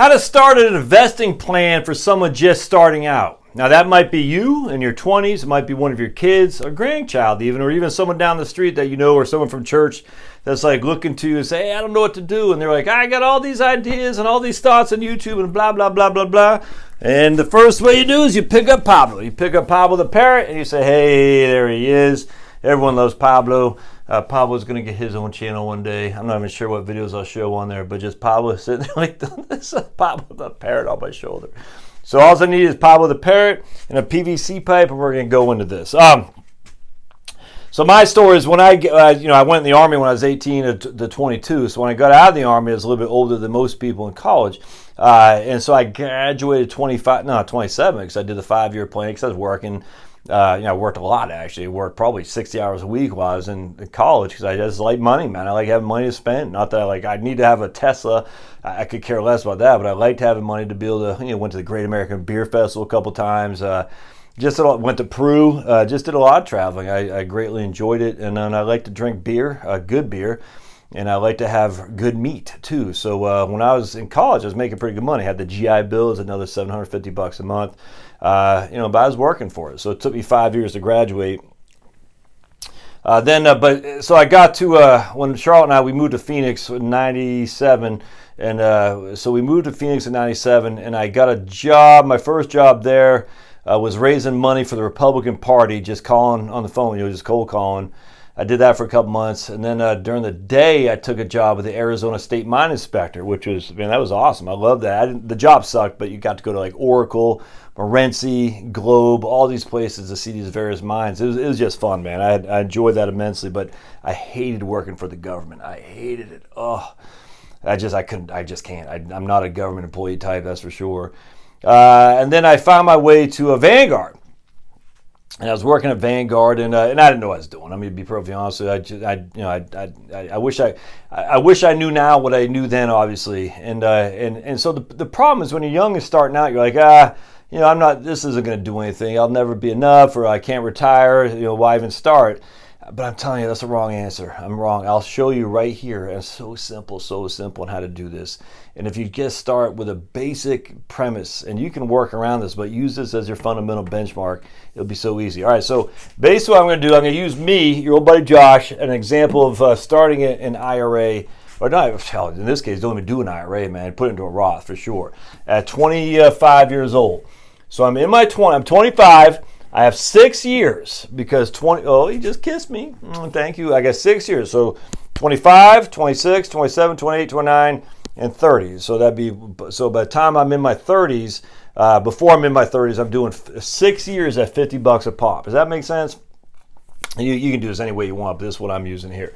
How to start an investing plan for someone just starting out. Now that might be you in your 20s, it might be one of your kids or grandchild even, or even someone down the street that you know, or someone from church that's like looking to you and say, hey, I don't know what to do. And they're like, I got all these ideas and all these thoughts on YouTube and blah, blah, blah, blah, blah. And the first way you do is you pick up Pablo. You pick up Pablo the parrot and you say, hey, there he is. Everyone loves Pablo. Pablo's going to get his own channel one day. I'm not even sure what videos I'll show on there, but just Pablo sitting there like this, Pablo the parrot on my shoulder. So all I need is Pablo the parrot and a PVC pipe, and we're going to go into this. So my story is when I went in the Army when I was 18 to 22. So when I got out of the Army, I was a little bit older than most people in college. And so I graduated 27 because I did the 5-year plan because I was working. I worked a lot, actually. I worked probably 60 hours a week while I was in college because I just like money, man. I like having money to spend. Not that I need to have a Tesla. I could care less about that, but I liked having money to be able to, went to the Great American Beer Festival a couple times. Went to Peru. Just did a lot of traveling. I greatly enjoyed it. And then I like to drink beer, good beer. And I like to have good meat too. So when I was in college, I was making pretty good money. I had the GI Bill, it was another $750 a month. But I was working for it. So it took me 5 years to graduate. So I got to when Charlotte and we moved to Phoenix in '97, and so we moved to Phoenix in '97, and I got a job. My first job there was raising money for the Republican Party, just calling on the phone, just cold calling. I did that for a couple months, and then during the day, I took a job with the Arizona State Mine Inspector, which was, that was awesome. I loved that. The job sucked, but you got to go to like Oracle, Morenci, Globe, all these places to see these various mines. It was just fun, man. I enjoyed that immensely, but I hated working for the government. I hated it. Oh, I just can't. I'm not a government employee type, that's for sure. And then I found my way to a Vanguard. And I was working at Vanguard, and I didn't know what I was doing. I mean, to be perfectly honest with you, I wish I knew now what I knew then, obviously. And so the problem is when you're young and starting out, you're like, I'm not. This isn't going to do anything. I'll never be enough, or I can't retire. Why even start? But I'm telling you, that's the wrong answer. I'm wrong. I'll show you right here. It's so simple on how to do this. And if you just start with a basic premise, and you can work around this, but use this as your fundamental benchmark, it'll be so easy. All right, so basically what I'm going to do, I'm going to use me, your old buddy Josh, an example of starting an IRA, or not, in this case, don't even do an IRA, man. Put it into a Roth for sure. At 25 years old. So I'm 25. I have 6 years because he just kissed me. Thank you. I got 6 years. So 25, 26, 27, 28, 29, and 30. So by the time I'm in my 30s, before I'm in my 30s, I'm doing 6 years at $50 a pop. Does that make sense? You can do this any way you want, but this is what I'm using here.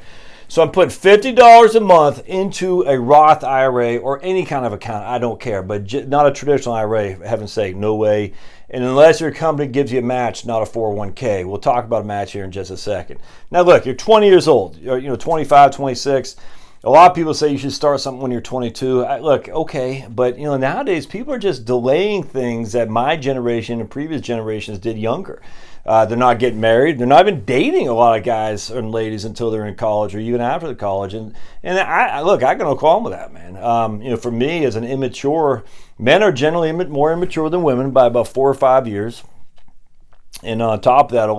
So I'm putting $50 a month into a Roth IRA or any kind of account. I don't care, but not a traditional IRA, for heaven's sake, no way. And unless your company gives you a match, not a 401k. We'll talk about a match here in just a second. Now look, you're 20 years old, 25, 26. A lot of people say you should start something when you're 22. Look, okay, but nowadays people are just delaying things that my generation and previous generations did younger. They're not getting married. They're not even dating a lot of guys and ladies until they're in college or even after the college. And I got no problem with that, man. For me, as an immature, men are generally more immature than women by about 4 or 5 years. And on top of that, a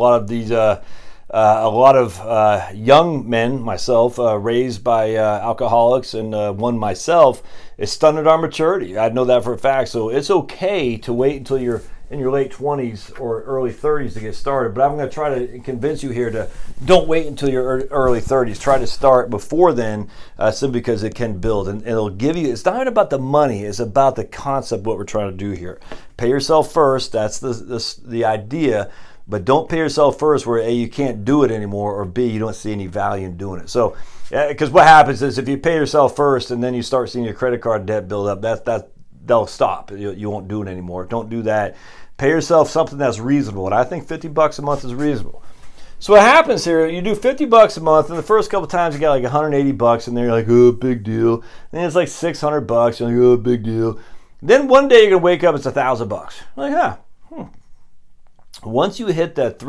lot of young men, myself, raised by alcoholics, and one myself, is stunted our maturity. I know that for a fact. So it's okay to wait until you're in your late 20s or early 30s to get started. But I'm going to try to convince you here to don't wait until your early 30s. Try to start before then, simply because it can build. And it'll give you, it's not even about the money, it's about the concept, what we're trying to do here. Pay yourself first, that's the idea. But don't pay yourself first where A, you can't do it anymore, or B, you don't see any value in doing it. So, because what happens is if you pay yourself first and then you start seeing your credit card debt build up, they'll stop. You won't do it anymore. Don't do that. Pay yourself something that's reasonable. And I think $50 a month is reasonable. So what happens here, you do $50 a month, and the first couple times you got like $180 in there, you're like, oh, big deal. And then it's like $600, you're like, oh, big deal. Then one day you're going to wake up, it's $1,000. Like, Once you hit that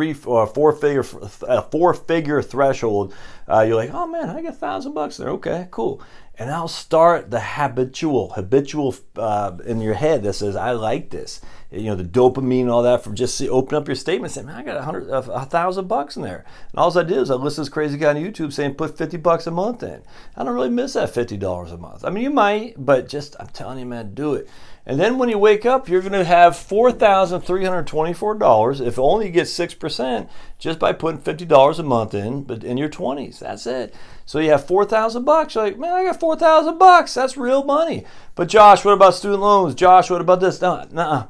four-figure threshold, you're like, oh man, I got $1,000 there. Okay, cool. And I'll start the habitual in your head that says, I like this. The dopamine and all that from just open up your statement and say, man, I got $1,000 in there. And all I did is I listened to this crazy guy on YouTube saying put $50 a month in. I don't really miss that $50 a month. I mean, you might, but I'm telling you, man, do it. And then when you wake up, you're going to have $4,324 if only you get 6% just by putting $50 a month in, but in your 20s. That's it. So you have $4,000. You're like, man, I got $4,000. That's real money. But Josh, what about student loans? Josh, what about this? The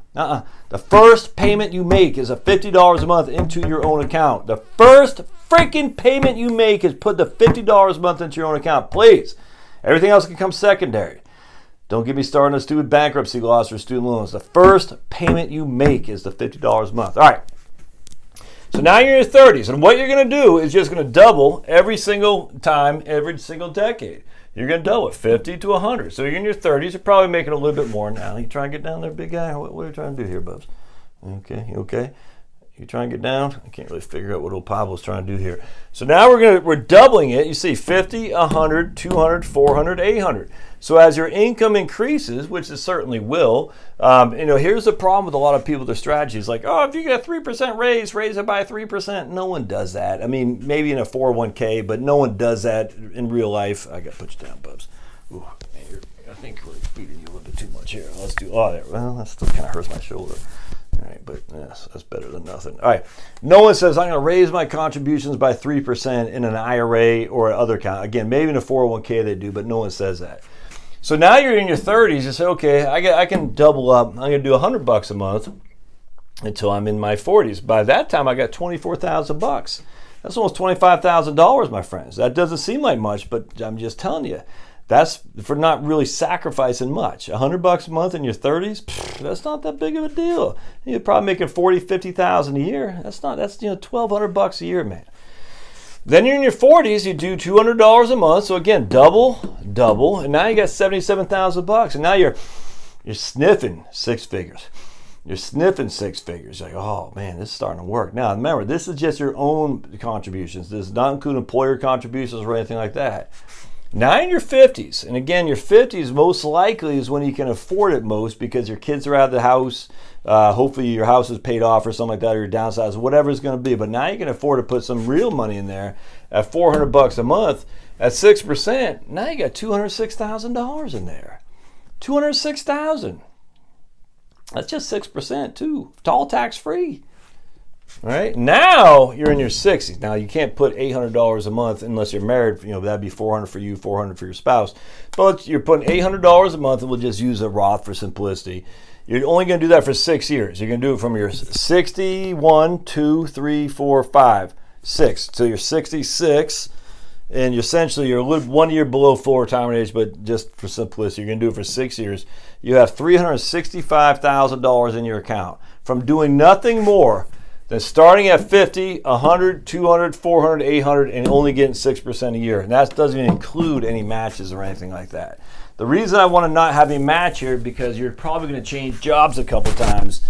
first payment you make is a $50 a month into your own account. The first freaking payment you make is put the $50 a month into your own account. Please. Everything else can come secondary. Don't get me started on a stupid bankruptcy loss or student loans. The first payment you make is the $50 a month. All right. So now you're in your 30s, and what you're going to do is just going to double every single time, every single decade. You're going to double it, 50 to 100. So you're in your 30s. You're probably making a little bit more now. You trying to get down there, big guy? What are you trying to do here, Bubs? Okay, you okay? You trying to get down? I can't really figure out what old Pablo's trying to do here. So now we're doubling it. You see 50, 100, 200, 400, 800. So as your income increases, which it certainly will, here's the problem with a lot of people, their strategies like, if you get a 3% raise it by 3%. No one does that. I mean, maybe in a 401k, but no one does that in real life. I got to put you down, Bubs. Ooh, man, I think we're feeding you a little bit too much here. Let's do, that still kind of hurts my shoulder. All right, but yes, that's better than nothing. All right, no one says I'm going to raise my contributions by 3% in an IRA or other account. Again, maybe in a 401k they do, but no one says that. So now you're in your 30s. You say, okay, I can double up. I'm going to do $100 a month until I'm in my 40s. By that time, I got $24,000. That's almost $25,000, my friends. That doesn't seem like much, but I'm just telling you. That's for not really sacrificing much. $100 a month in your 30s, that's not that big of a deal. You're probably making $40,000, $50,000 a year. That's $1,200 a year, man. Then you're in your 40s, you do $200 a month. So again, double, and now you got $77,000. And now you're sniffing six figures. You're sniffing six figures. You're like, oh man, this is starting to work. Now remember, this is just your own contributions. This does not include employer contributions or anything like that. Now in your 50s, and again, your 50s most likely is when you can afford it most because your kids are out of the house. Hopefully your house is paid off or something like that, or your downsizing, whatever it's going to be. But now you can afford to put some real money in there at $400 a month at 6%. Now you got $206,000 in there. $206,000. That's just 6% too. It's all tax free. All right, now you're in your 60s. Now you can't put $800 a month unless you're married. That'd be $400 for you, $400 for your spouse. But you're putting $800 a month, and we'll just use a Roth for simplicity. You're only going to do that for 6 years. You're going to do it from your 61, 2, 3, 4, 5, 6. So you're 66, and you're 1 year below full retirement age, but just for simplicity, you're going to do it for 6 years. You have $365,000 in your account from doing nothing more than starting at 50, 100, 200, 400, 800, and only getting 6% a year. And that doesn't even include any matches or anything like that. The reason I want to not have a match here because you're probably going to change jobs a couple times,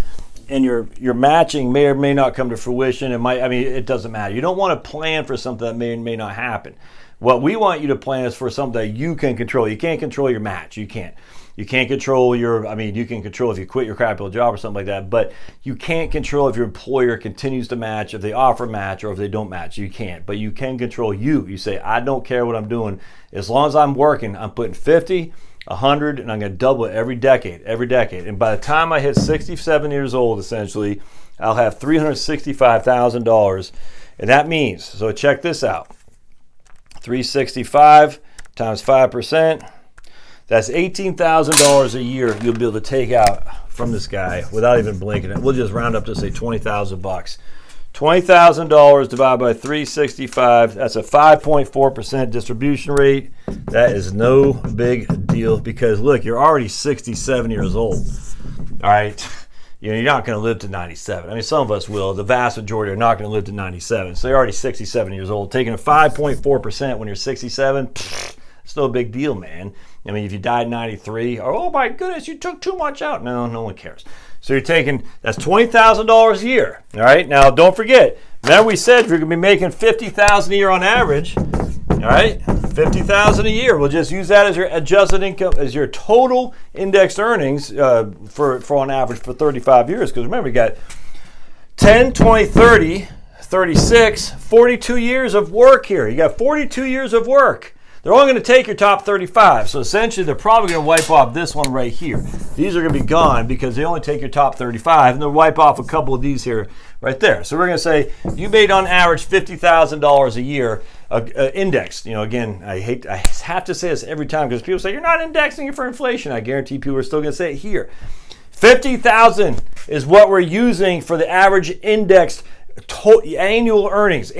and your matching may or may not come to fruition. It doesn't matter. You don't want to plan for something that may or may not happen. What we want you to plan is for something that you can control. You can't control your match. You can't. You can't control you can control if you quit your crappy old job or something like that, but you can't control if your employer continues to match, if they offer match, or if they don't match. You can't, but you can control you. You say, I don't care what I'm doing. As long as I'm working, I'm putting 50, 100, and I'm going to double it every decade. And by the time I hit 67 years old, essentially, I'll have $365,000. And that means, so check this out, 365 times 5%. That's $18,000 a year you'll be able to take out from this guy without even blinking it. We'll just round up to say $20,000. $20,000 divided by 365. That's a 5.4% distribution rate. That is no big deal because look, you're already 67 years old. All right. You're not going to live to 97. Some of us will. The vast majority are not going to live to 97. So you're already 67 years old. Taking a 5.4% when you're 67, it's no big deal, man. If you died 93, oh my goodness, you took too much out. No one cares. So you're taking, that's $20,000 a year. All right, now don't forget, remember we said if you're going to be making $50,000 a year on average, All right, 50,000 a year. We'll just use that as your adjusted income, as your total indexed earnings for on average for 35 years. Because remember, you got 10, 20, 30, 36, 42 years of work here. You got 42 years of work. They're only going to take your top 35. So essentially, they're probably going to wipe off this one right here. These are going to be gone because they only take your top 35, and they'll wipe off a couple of these here right there. So we're going to say you made on average $50,000 a year indexed. You know, again, I have to say this every time because people say you're not indexing it for inflation. I guarantee people are still going to say it here. 50,000 is what we're using for the average indexed annual earnings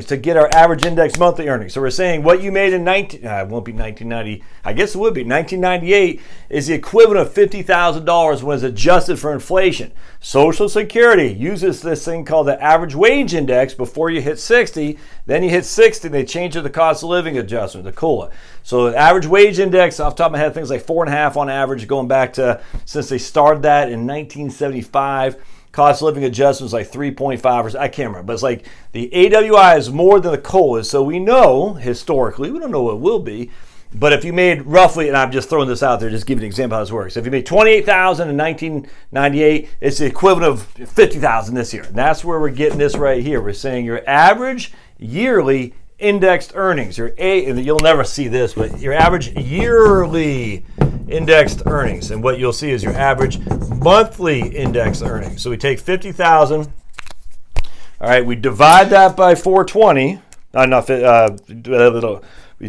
to get our average index monthly earnings. So we're saying what you made in it won't be 1990, I guess it would be 1998 is the equivalent of $50,000 when it's adjusted for inflation. Social Security uses this thing called the average wage index before you hit 60. Then you hit 60, they change it to the cost of living adjustment, the COLA. So the average wage index, off the top of my head, things like 4.5 on average, going back to since they started that in 1975. Cost of living adjustments like 3.5 or I can't remember, but it's like the AWI is more than the COLA. So we know historically, we don't know what it will be, but if you made roughly, and I'm just throwing this out there, just give you an example how this works. If you made $28,000 in 1998, it's the equivalent of $50,000 this year. And that's where we're getting this right here. We're saying your average yearly indexed earnings, and you'll never see this, but your average yearly indexed earnings, and what you'll see is your average monthly indexed earnings. So we take 50,000. All right, we divide that by 420.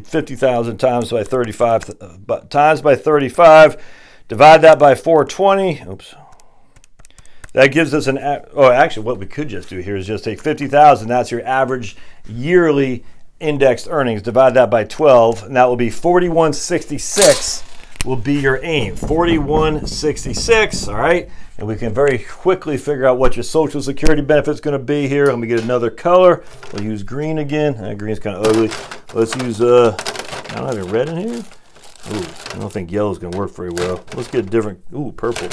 50,000 times by 35 times by 35. Divide that by 420. Oops. That gives us actually, what we could just do here is just take 50,000. That's your average yearly indexed earnings. Divide that by 12, and that will be 4166. Will be your aim, 4166. All right, and we can very quickly figure out what your Social Security benefit is going to be here. Let me get another color. We'll use green again. Green's kind of ugly. Let's use I don't have any red in here. Ooh, I don't think yellow is going to work very well. Let's get a different. Ooh, purple.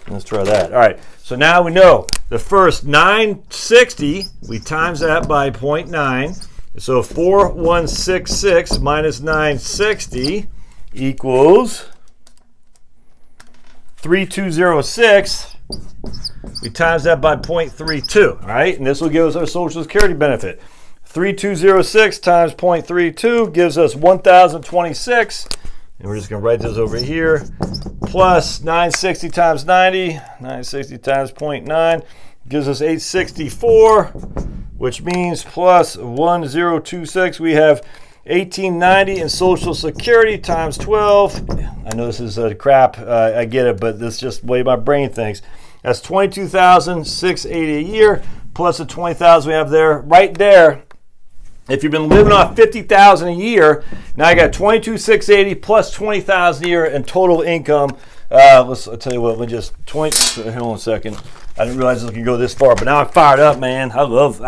Let's try that. All right, so now we know the first 960, we times that by 0.9. So 4166 minus 960 equals 3206. We times that by 0.32, all right? And this will give us our Social Security benefit. 3206 times 0.32 gives us 1,026. And we're just going to write this over here. Plus 960 times 90, 960 times 0.9 gives us 864, which means plus 1026. We have 1890 in Social Security times 12. I know this is crap. I get it, but this is just the way my brain thinks. That's 22,680 a year plus the 20,000 we have there. Right there, if you've been living off 50,000 a year, now you got 22,680 plus 20,000 a year in total income. I'll tell you what. Let me just hold on a second. I didn't realize it could go this far, but now I'm fired up, man. I love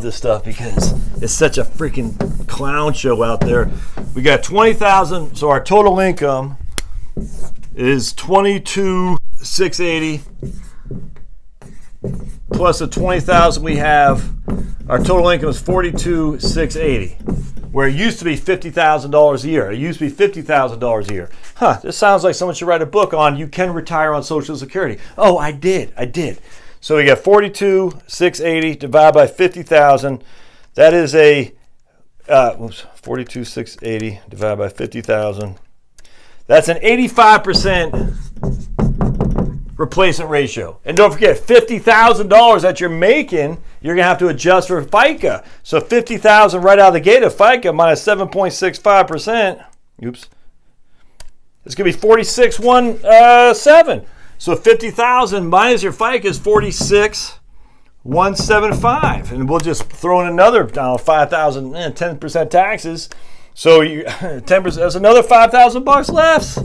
this stuff because it's such a freaking clown show out there. We got 20,000, so our total income is 22,680 plus the 20,000 we have. Our total income is 42,680, where it used to be $50,000 a year. It used to be $50,000 a year. This sounds like someone should write a book on you can retire on Social Security. Oh, I did. So we got 42,680 divided by 50,000. That is 42,680 divided by 50,000. That's an 85% replacement ratio. And don't forget, $50,000 that you're making, you're going to have to adjust for FICA. So 50,000 right out of the gate of FICA minus 7.65%. Oops. It's going to be 46,170. So 50,000 minus your FICA is 46,175. And we'll just throw in another 5,000, 10% taxes. So 10%, that's another $5,000 left.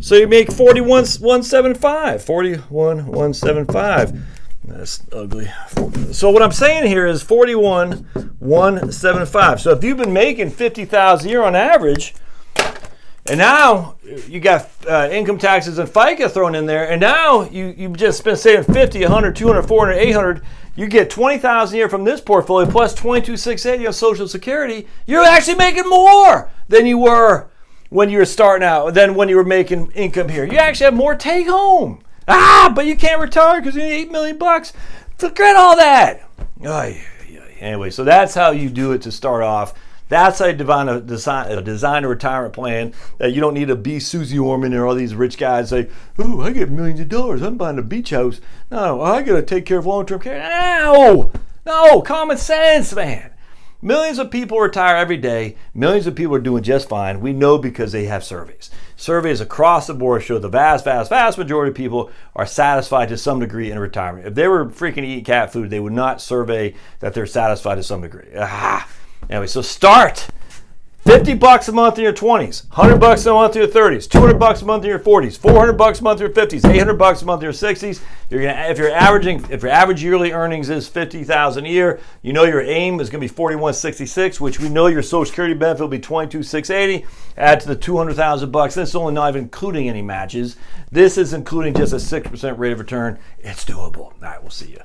So you make 41,175. 41,175. That's ugly. So what I'm saying here is 41,175. So if you've been making 50,000 a year on average, And now you got income taxes and FICA thrown in there, and now you've just been saving 50, 100, 200, 400, 800. You get 20,000 a year from this portfolio plus 22,680 on Social Security. You're actually making more than you were when you were starting out, than when you were making income here. You actually have more take home. But you can't retire because you need $8 million bucks. Forget all that. Anyway, so that's how you do it to start off. That's how you design a retirement plan that you don't need to be Susie Orman or all these rich guys say, "Oh, I get millions of dollars. I'm buying a beach house. No, I got to take care of long-term care." No, common sense, man. Millions of people retire every day. Millions of people are doing just fine. We know because they have surveys. Surveys across the board show the vast majority of people are satisfied to some degree in retirement. If they were freaking eating cat food, they would not survey that they're satisfied to some degree. Anyway, so start. $50 a month in your 20s, $100 a month in your 30s, $200 a month in your 40s, $400 a month in your 50s, $800 a month in your 60s. If your average yearly earnings is $50,000 a year, you know your aim is going to be $41,666, which we know your Social Security benefit will be $22,680. Add to the $200,000. This is only not even including any matches. This is including just a 6% rate of return. It's doable. All right, we'll see you.